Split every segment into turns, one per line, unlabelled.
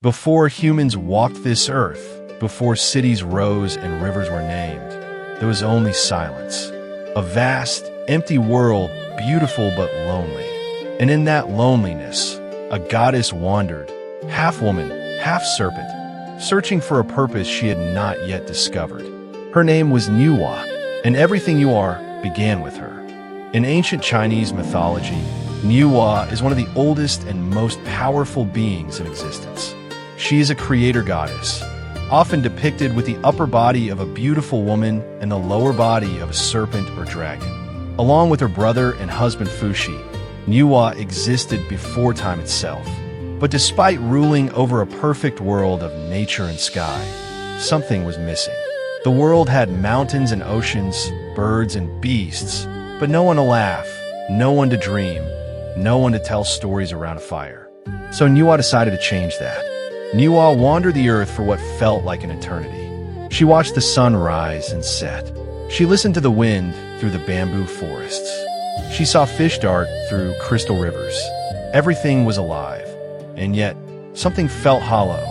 Before humans walked this earth, before cities rose and rivers were named, there was only silence. A vast, empty world, beautiful but lonely. And in that loneliness, a goddess wandered, half woman, half serpent, searching for a purpose she had not yet discovered. Her name was Nuwa, and everything you are began with her. In ancient Chinese mythology, Nuwa is one of the oldest and most powerful beings in existence. She is a creator goddess, often depicted with the upper body of a beautiful woman and the lower body of a serpent or dragon. Along with her brother and husband Fuxi, Nuwa existed before time itself. But despite ruling over a perfect world of nature and sky, something was missing. The world had mountains and oceans, birds and beasts, but no one to laugh, no one to dream, no one to tell stories around a fire. So Nuwa decided to change that. Nuwa wandered the earth for what felt like an eternity. She watched the sun rise and set. She listened to the wind through the bamboo forests. She saw fish dart through crystal rivers. Everything was alive, and yet something felt hollow.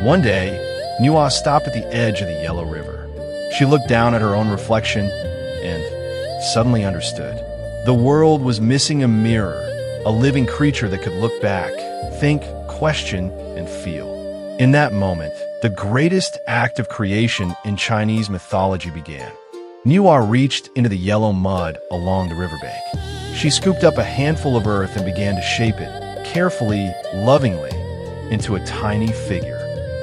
One day, Nuwa stopped at the edge of the yellow river. She looked down at her own reflection and suddenly understood. The world was missing a mirror, a living creature that could look back, think, question, and feel. In that moment, the greatest act of creation in Chinese mythology began. Nuwa reached into the yellow mud along the riverbank. She scooped up a handful of earth and began to shape it, carefully, lovingly, into a tiny figure.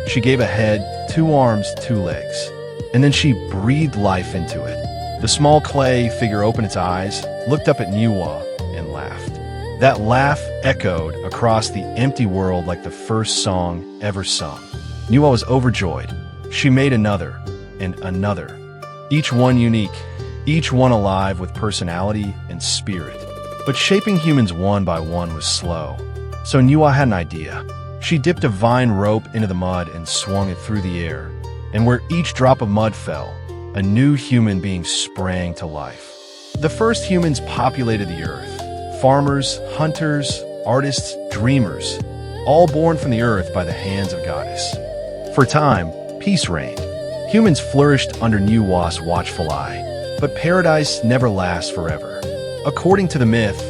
She gave a head, 2 arms, 2 legs, and then she breathed life into it. The small clay figure opened its eyes, looked up at Nuwa, and laughed. That laugh echoed across the empty world like the first song ever sung. Nuwa was overjoyed. She made another, and another. Each one unique, each one alive with personality and spirit. But shaping humans one by one was slow. So Nuwa had an idea. She dipped a vine rope into the mud and swung it through the air. And where each drop of mud fell, a new human being sprang to life. The first humans populated the earth. Farmers, hunters, artists, dreamers, all born from the earth by the hands of goddess. For a time, peace reigned. Humans flourished under Nuwa's watchful eye. But paradise never lasts forever. According to the myth,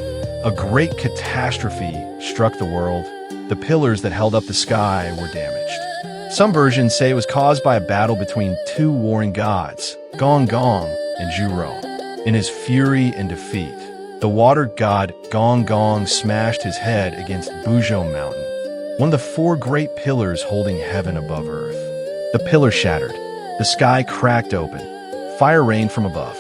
a great catastrophe struck the world. The pillars that held up the sky were damaged. Some versions say it was caused by a battle between 2 warring gods, Gong Gong and Zhurong. In his fury and defeat, the water god Gong Gong smashed his head against Buzhou Mountain, one of the 4 great pillars holding heaven above earth. The pillar shattered. The sky cracked open. Fire rained from above.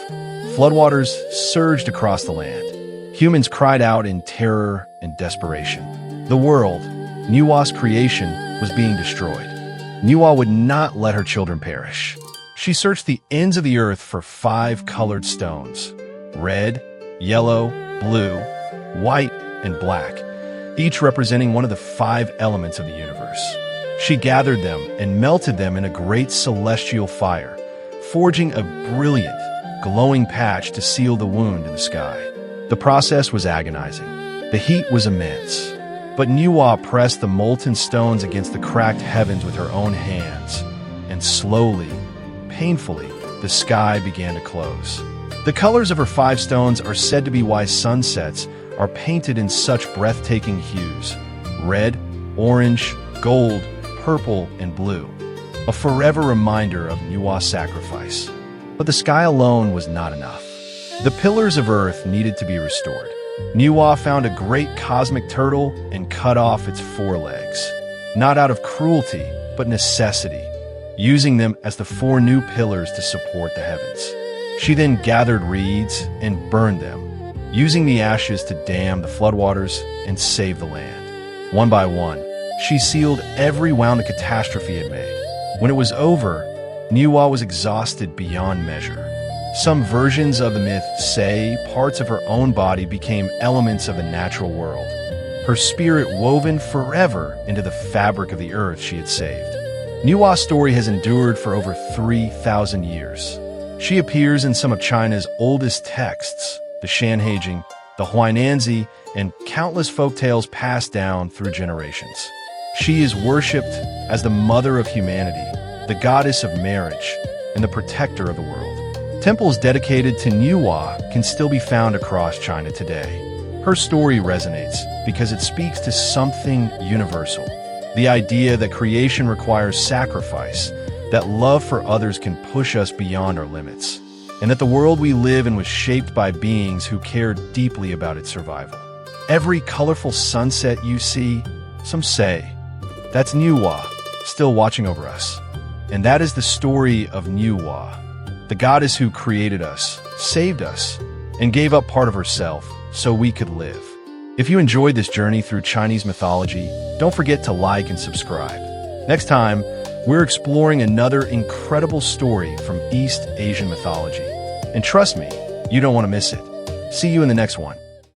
Floodwaters surged across the land. Humans cried out in terror and desperation. The world, Nuwa's creation, was being destroyed. Nuwa would not let her children perish. She searched the ends of the earth for 5 colored stones: red, yellow, blue, white, and black, each representing one of the 5 elements of the universe. She gathered them and melted them in a great celestial fire, forging a brilliant, glowing patch to seal the wound in the sky. The process was agonizing. The heat was immense. But Nuwa pressed the molten stones against the cracked heavens with her own hands, and slowly, painfully, the sky began to close. The colors of her 5 stones are said to be why sunsets are painted in such breathtaking hues: red, orange, gold, purple, and blue. A forever reminder of Nuwa's sacrifice. But the sky alone was not enough. The pillars of earth needed to be restored. Nuwa found a great cosmic turtle and cut off its 4 legs, not out of cruelty, but necessity, using them as the 4 new pillars to support the heavens. She then gathered reeds and burned them, using the ashes to dam the floodwaters and save the land. One by one, she sealed every wound the catastrophe had made. When it was over, Nuwa was exhausted beyond measure. Some versions of the myth say parts of her own body became elements of the natural world, her spirit woven forever into the fabric of the earth she had saved. Nuwa's story has endured for over 3,000 years. She appears in some of China's oldest texts, the Shanhaijing, the Huainanzi, and countless folktales passed down through generations. She is worshipped as the mother of humanity, the goddess of marriage, and the protector of the world. Temples dedicated to Nuwa can still be found across China today. Her story resonates because it speaks to something universal. The idea that creation requires sacrifice, that love for others can push us beyond our limits, and that the world we live in was shaped by beings who cared deeply about its survival. Every colorful sunset you see, some say, that's Nuwa, still watching over us. And that is the story of Nuwa, the goddess who created us, saved us, and gave up part of herself so we could live. If you enjoyed this journey through Chinese mythology, don't forget to like and subscribe. Next time, we're exploring another incredible story from East Asian mythology. And trust me, you don't want to miss it. See you in the next one.